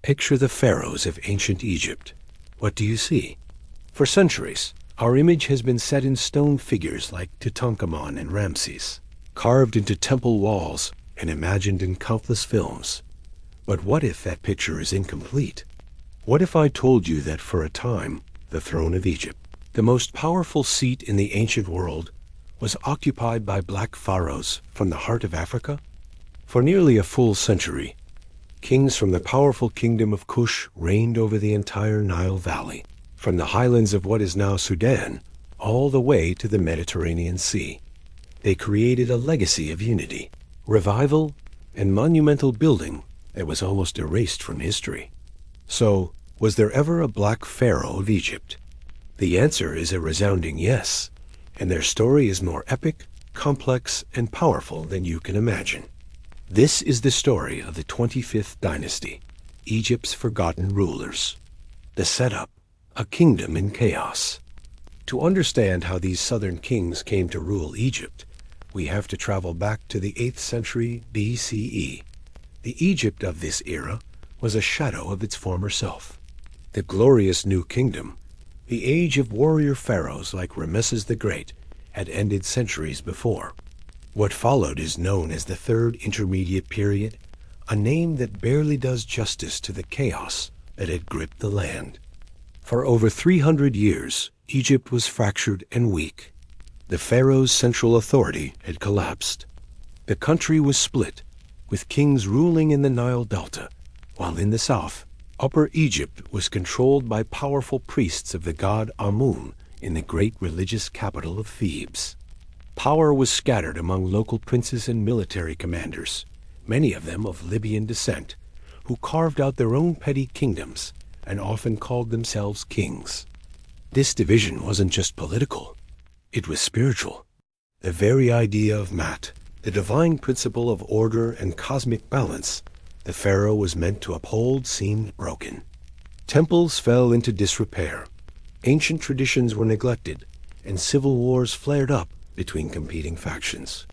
Picture the pharaohs of ancient Egypt. What do you see? For centuries, our image has been set in stone figures like Tutankhamun and Ramses, carved into temple walls and imagined in countless films. But what if that picture is incomplete? What if I told you that for a time, the throne of Egypt, the most powerful seat in the ancient world, was occupied by Black Pharaohs from the heart of Africa? For nearly a full century, kings from the powerful kingdom of Kush reigned over the entire Nile Valley, from the highlands of what is now Sudan, all the way to the Mediterranean Sea. They created a legacy of unity, revival, and monumental building that was almost erased from history. So, was there ever a Black Pharaoh of Egypt? The answer is a resounding yes, and their story is more epic, complex, and powerful than you can imagine. This is the story of the 25th dynasty, Egypt's forgotten rulers. The setup, a kingdom in chaos. To understand how these southern kings came to rule Egypt, we have to travel back to the 8th century BCE. The Egypt of this era was a shadow of its former self. The glorious new kingdom, the age of warrior pharaohs like Ramesses the Great, had ended centuries before. What followed is known as the Third Intermediate Period, a name that barely does justice to the chaos that had gripped the land. For over 300 years, Egypt was fractured and weak. The pharaoh's central authority had collapsed. The country was split, with kings ruling in the Nile Delta, while in the south, Upper Egypt was controlled by powerful priests of the god Amun in the great religious capital of Thebes. Power was scattered among local princes and military commanders, many of them of Libyan descent, who carved out their own petty kingdoms and often called themselves kings. This division wasn't just political, it was spiritual. The very idea of Mat, the divine principle of order and cosmic balance, the pharaoh was meant to uphold seemed broken. Temples fell into disrepair, ancient traditions were neglected, and civil wars flared up between competing factions.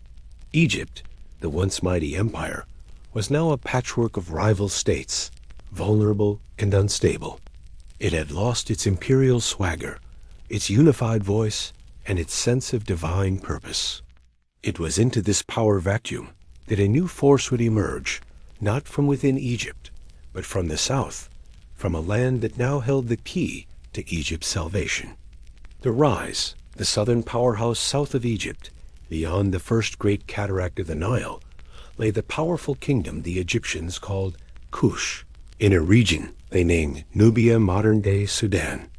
Egypt, the once mighty empire, was now a patchwork of rival states, vulnerable and unstable. It had lost its imperial swagger, its unified voice, and its sense of divine purpose. It was into this power vacuum that a new force would emerge, not from within Egypt, but from the south, from a land that now held the key to Egypt's salvation. The rise, the southern powerhouse south of Egypt, beyond the first great cataract of the Nile, lay the powerful kingdom the Egyptians called Kush, in a region they named Nubia, modern-day Sudan.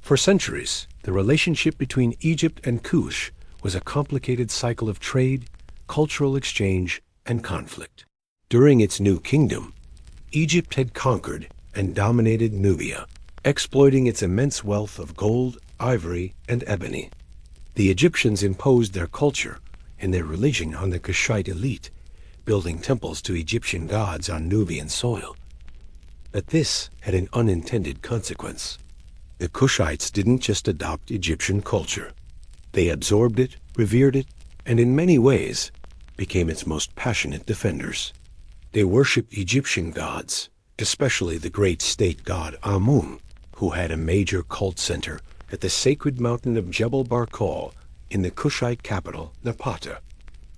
For centuries, the relationship between Egypt and Kush was a complicated cycle of trade, cultural exchange, and conflict. During its new kingdom, Egypt had conquered and dominated Nubia, exploiting its immense wealth of gold, ivory, and ebony. The Egyptians imposed their culture and their religion on the Kushite elite, building temples to Egyptian gods on Nubian soil. But this had an unintended consequence. The Kushites didn't just adopt Egyptian culture. They absorbed it, revered it, and in many ways became its most passionate defenders. They worshipped Egyptian gods, especially the great state god Amun, who had a major cult center at the sacred mountain of Jebel Barkal in the Kushite capital, Napata.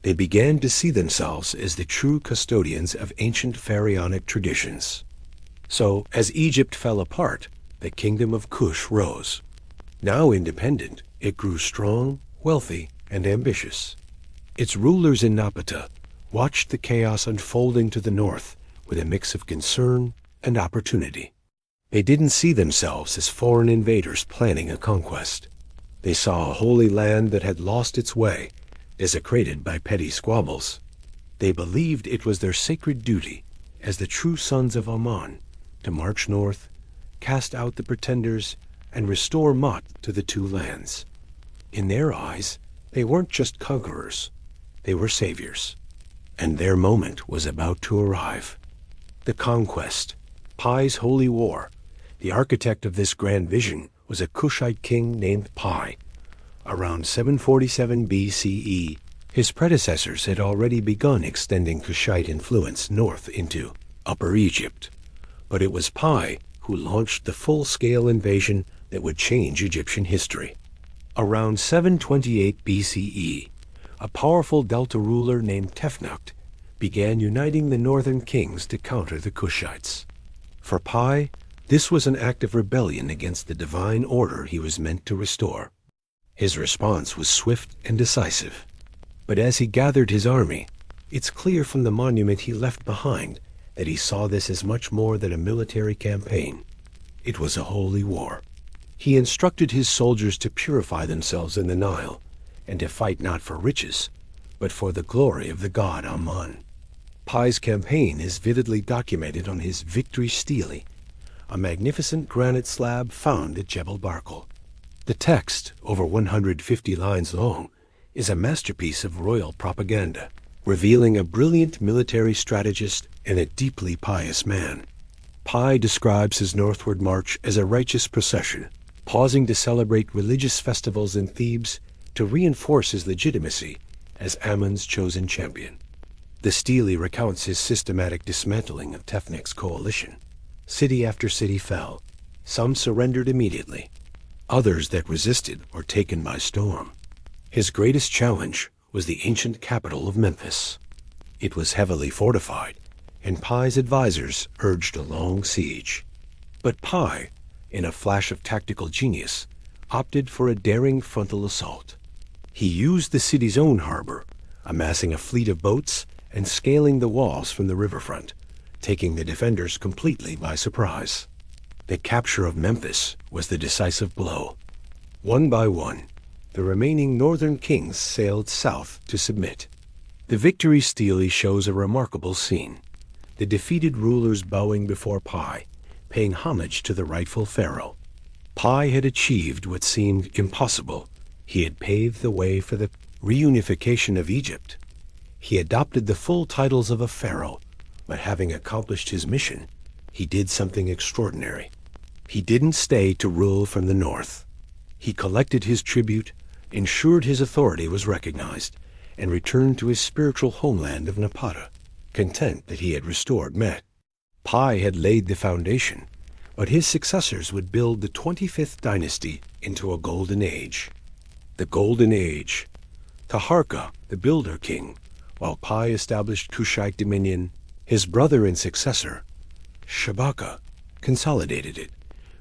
They began to see themselves as the true custodians of ancient pharaonic traditions. So, as Egypt fell apart, the kingdom of Kush rose. Now independent, it grew strong, wealthy, and ambitious. Its rulers in Napata watched the chaos unfolding to the north with a mix of concern and opportunity. They didn't see themselves as foreign invaders planning a conquest. They saw a holy land that had lost its way, desecrated by petty squabbles. They believed it was their sacred duty, as the true sons of Amun, to march north, cast out the pretenders, and restore Mot to the two lands. In their eyes, they weren't just conquerors, they were saviors. And their moment was about to arrive. The conquest, Pi's holy war. The architect of this grand vision was a Kushite king named Pi. Around 747 BCE, his predecessors had already begun extending Kushite influence north into Upper Egypt. But it was Pi who launched the full-scale invasion that would change Egyptian history. Around 728 BCE, a powerful Delta ruler named Tefnucht began uniting the northern kings to counter the Kushites. For Pi, this was an act of rebellion against the divine order he was meant to restore. His response was swift and decisive. But as he gathered his army, it's clear from the monument he left behind that he saw this as much more than a military campaign. It was a holy war. He instructed his soldiers to purify themselves in the Nile and to fight not for riches, but for the glory of the god Amun. Pi's campaign is vividly documented on his Victory Stele, a magnificent granite slab found at Jebel Barkal. The text, over 150 lines long, is a masterpiece of royal propaganda, revealing a brilliant military strategist and a deeply pious man. Pi describes his northward march as a righteous procession, pausing to celebrate religious festivals in Thebes to reinforce his legitimacy as Amun's chosen champion. The stele recounts his systematic dismantling of Tefnucht's coalition. City after city fell. Some surrendered immediately. Others that resisted were taken by storm. His greatest challenge was the ancient capital of Memphis. It was heavily fortified, and Pi's advisors urged a long siege. But Pi, in a flash of tactical genius, opted for a daring frontal assault. He used the city's own harbor, amassing a fleet of boats and scaling the walls from the riverfront, taking the defenders completely by surprise. The capture of Memphis was the decisive blow. One by one, the remaining northern kings sailed south to submit. The Victory Stele shows a remarkable scene. The defeated rulers bowing before Pi, paying homage to the rightful pharaoh. Pi had achieved what seemed impossible. He had paved the way for the reunification of Egypt. He adopted the full titles of a pharaoh, but having accomplished his mission, he did something extraordinary. He didn't stay to rule from the north. He collected his tribute, ensured his authority was recognized, and returned to his spiritual homeland of Napata, content that he had restored Met. Pi had laid the foundation, but his successors would build the 25th dynasty into a golden age. The golden age. Taharka, the builder king, while Pi established Kushite dominion, his brother and successor, Shabaka, consolidated it,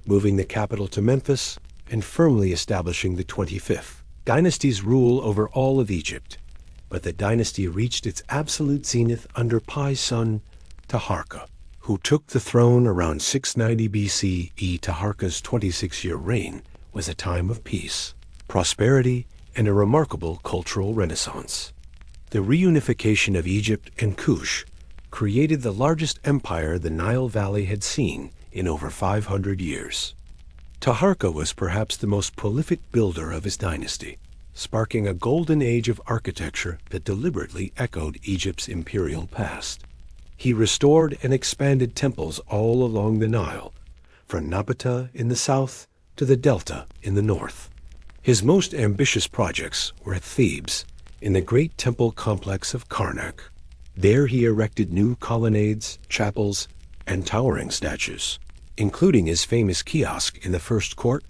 moving the capital to Memphis and firmly establishing the 25th dynasty's rule over all of Egypt. But the dynasty reached its absolute zenith under Pi's son, Taharka, who took the throne around 690 BCE. Taharka's 26-year reign was a time of peace, prosperity, and a remarkable cultural renaissance. The reunification of Egypt and Kush created the largest empire the Nile Valley had seen in over 500 years. Taharka was perhaps the most prolific builder of his dynasty, sparking a golden age of architecture that deliberately echoed Egypt's imperial past. He restored and expanded temples all along the Nile, from Napata in the south to the Delta in the north. His most ambitious projects were at Thebes, in the great temple complex of Karnak. There he erected new colonnades, chapels, and towering statues, including his famous kiosk in the first court,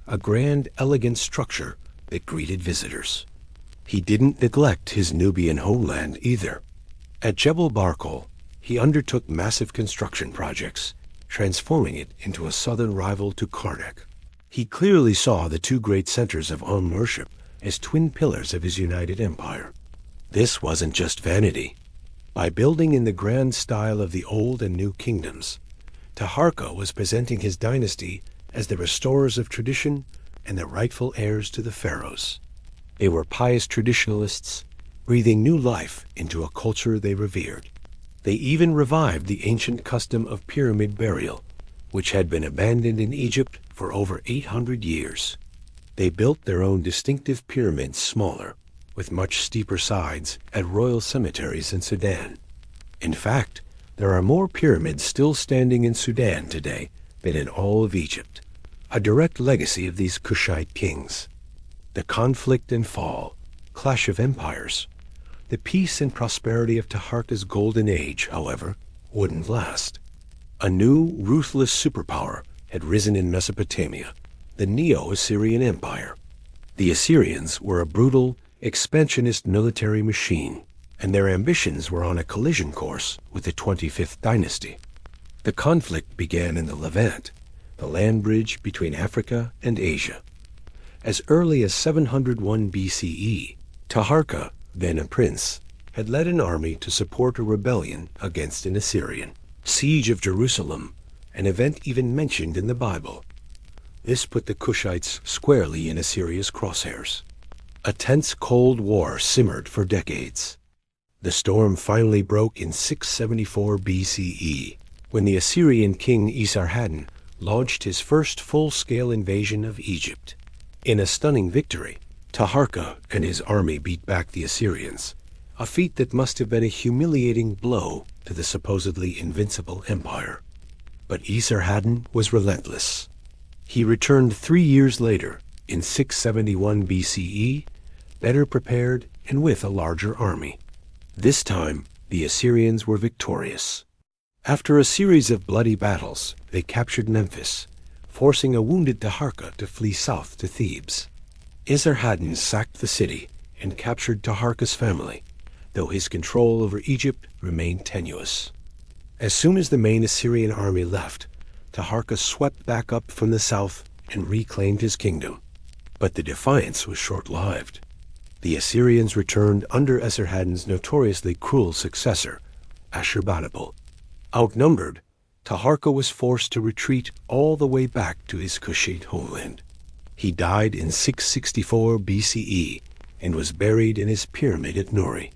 a grand, elegant structure that greeted visitors. He didn't neglect his Nubian homeland either. At Jebel Barkal, he undertook massive construction projects, transforming it into a southern rival to Karnak. He clearly saw the two great centers of Amun worship as twin pillars of his united empire. This wasn't just vanity. By building in the grand style of the Old and New Kingdoms, Taharka was presenting his dynasty as the restorers of tradition and the rightful heirs to the pharaohs. They were pious traditionalists, breathing new life into a culture they revered. They even revived the ancient custom of pyramid burial, which had been abandoned in Egypt for over 800 years. They built their own distinctive pyramids smaller, with much steeper sides, at royal cemeteries in Sudan. In fact, there are more pyramids still standing in Sudan today than in all of Egypt, a direct legacy of these Kushite kings. The conflict and fall, clash of empires, the peace and prosperity of Taharka's golden age, however, wouldn't last. A new, ruthless superpower had risen in Mesopotamia, the Neo-Assyrian Empire. The Assyrians were a brutal, expansionist military machine, and their ambitions were on a collision course with the 25th dynasty. The conflict began in the Levant, the land bridge between Africa and Asia. As early as 701 BCE, Taharka, then a prince, had led an army to support a rebellion against an Assyrian. Siege of Jerusalem, an event even mentioned in the Bible. This put the Kushites squarely in Assyria's crosshairs. A tense cold war simmered for decades. The storm finally broke in 674 BCE, when the Assyrian king Esarhaddon launched his first full-scale invasion of Egypt. In a stunning victory, Taharka and his army beat back the Assyrians, a feat that must have been a humiliating blow to the supposedly invincible empire. But Esarhaddon was relentless. He returned 3 years later, in 671 BCE, better prepared and with a larger army. This time, the Assyrians were victorious. After a series of bloody battles, they captured Memphis, forcing a wounded Taharka to flee south to Thebes. Esarhaddon sacked the city and captured Taharka's family, though his control over Egypt remained tenuous. As soon as the main Assyrian army left, Taharka swept back up from the south and reclaimed his kingdom. But the defiance was short-lived. The Assyrians returned under Esarhaddon's notoriously cruel successor, Ashurbanipal. Outnumbered, Taharka was forced to retreat all the way back to his Kushite homeland. He died in 664 BCE and was buried in his pyramid at Nuri.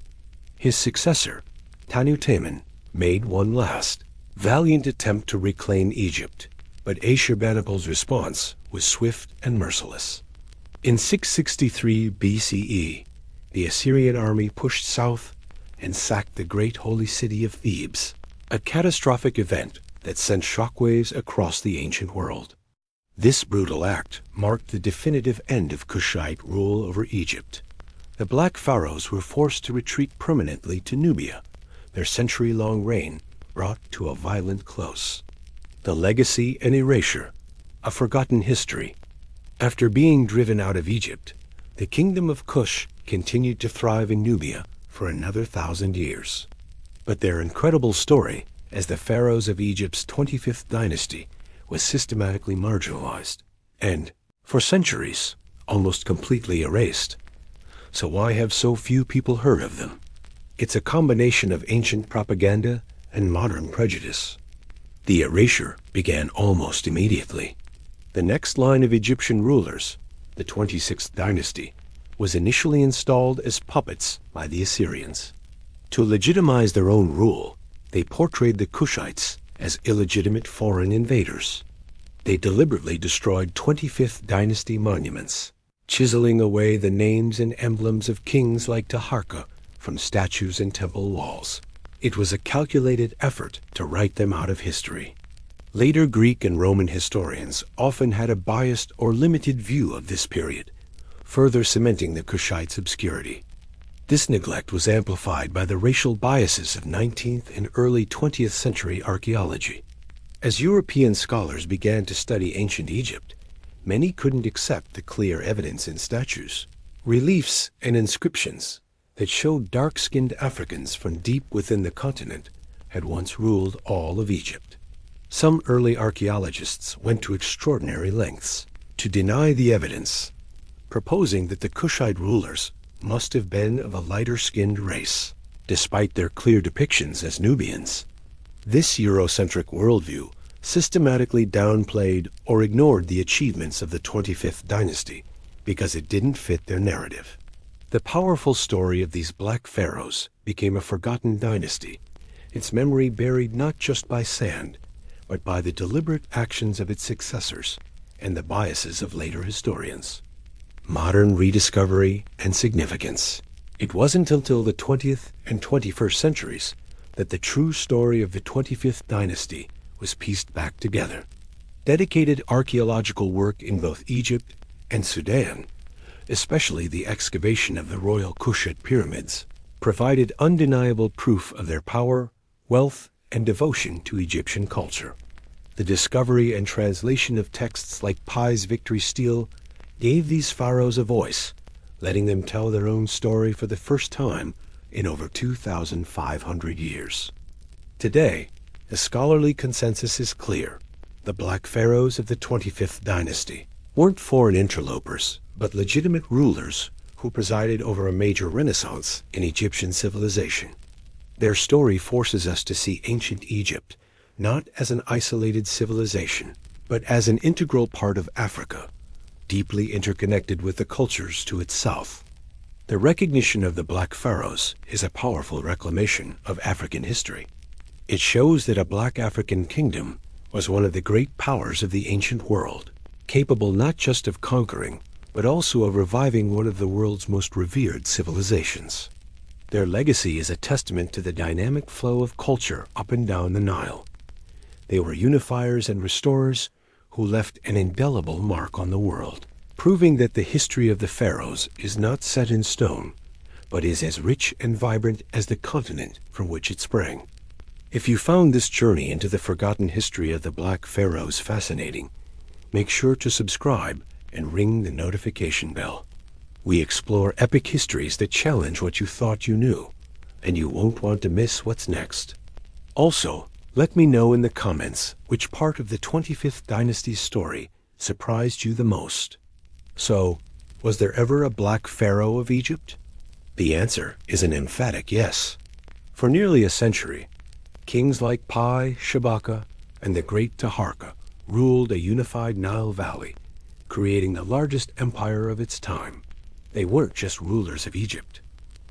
His successor, Tanutemen, made one last, valiant attempt to reclaim Egypt, but Ashurbanipal's response was swift and merciless. In 663 BCE, the Assyrian army pushed south and sacked the great holy city of Thebes, a catastrophic event that sent shockwaves across the ancient world. This brutal act marked the definitive end of Kushite rule over Egypt. The Black Pharaohs were forced to retreat permanently to Nubia, their century-long reign brought to a violent close. The legacy and erasure, a forgotten history. After being driven out of Egypt, the kingdom of Kush continued to thrive in Nubia for another 1,000 years. But their incredible story as the pharaohs of Egypt's 25th dynasty was systematically marginalized and, for centuries, almost completely erased. So why have so few people heard of them? It's a combination of ancient propaganda and modern prejudice. The erasure began almost immediately. The next line of Egyptian rulers, the 26th dynasty, was initially installed as puppets by the Assyrians. To legitimize their own rule, they portrayed the Kushites as illegitimate foreign invaders. They deliberately destroyed 25th dynasty monuments, chiseling away the names and emblems of kings like Taharka from statues and temple walls. It was a calculated effort to write them out of history. Later Greek and Roman historians often had a biased or limited view of this period, further cementing the Kushites' obscurity. This neglect was amplified by the racial biases of 19th and early 20th century archaeology. As European scholars began to study ancient Egypt, many couldn't accept the clear evidence in statues, reliefs, and inscriptions that showed dark-skinned Africans from deep within the continent had once ruled all of Egypt. Some early archaeologists went to extraordinary lengths to deny the evidence, proposing that the Kushite rulers must have been of a lighter-skinned race, despite their clear depictions as Nubians. This Eurocentric worldview systematically downplayed or ignored the achievements of the 25th dynasty because it didn't fit their narrative. The powerful story of these Black Pharaohs became a forgotten dynasty, its memory buried not just by sand, but by the deliberate actions of its successors and the biases of later historians. Modern rediscovery and significance. It wasn't until the 20th and 21st centuries that the true story of the 25th dynasty was pieced back together. Dedicated archaeological work in both Egypt and Sudan, especially the excavation of the royal Kushite pyramids, provided undeniable proof of their power, wealth, and devotion to Egyptian culture. The discovery and translation of texts like Pi's Victory Stele gave these pharaohs a voice, letting them tell their own story for the first time in over 2,500 years. Today, the scholarly consensus is clear. The Black Pharaohs of the 25th dynasty weren't foreign interlopers, but legitimate rulers who presided over a major renaissance in Egyptian civilization. Their story forces us to see ancient Egypt not as an isolated civilization, but as an integral part of Africa, deeply interconnected with the cultures to its south. The recognition of the Black Pharaohs is a powerful reclamation of African history. It shows that a Black African kingdom was one of the great powers of the ancient world, capable not just of conquering, but also of reviving one of the world's most revered civilizations. Their legacy is a testament to the dynamic flow of culture up and down the Nile. They were unifiers and restorers who left an indelible mark on the world, proving that the history of the pharaohs is not set in stone, but is as rich and vibrant as the continent from which it sprang. If you found this journey into the forgotten history of the Black Pharaohs fascinating, make sure to subscribe and ring the notification bell. We explore epic histories that challenge what you thought you knew, and you won't want to miss what's next. Also, let me know in the comments which part of the 25th dynasty's story surprised you the most. So, was there ever a Black Pharaoh of Egypt? The answer is an emphatic yes. For nearly a century, kings like Pi, Shabaka, and the Great Taharka ruled a unified Nile Valley, creating the largest empire of its time. They weren't just rulers of Egypt.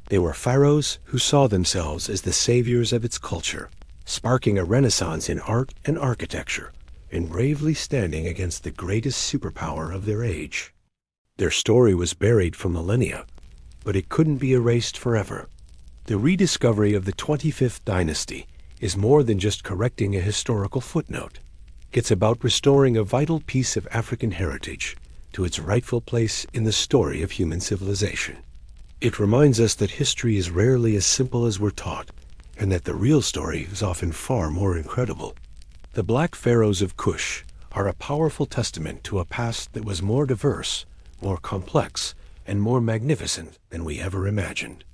They were pharaohs who saw themselves as the saviors of its culture, sparking a renaissance in art and architecture, and bravely standing against the greatest superpower of their age. Their story was buried for millennia, but it couldn't be erased forever. The rediscovery of the 25th dynasty is more than just correcting a historical footnote. It's about restoring a vital piece of African heritage to its rightful place in the story of human civilization. It reminds us that history is rarely as simple as we're taught, and that the real story is often far more incredible. The Black Pharaohs of Kush are a powerful testament to a past that was more diverse, more complex, and more magnificent than we ever imagined.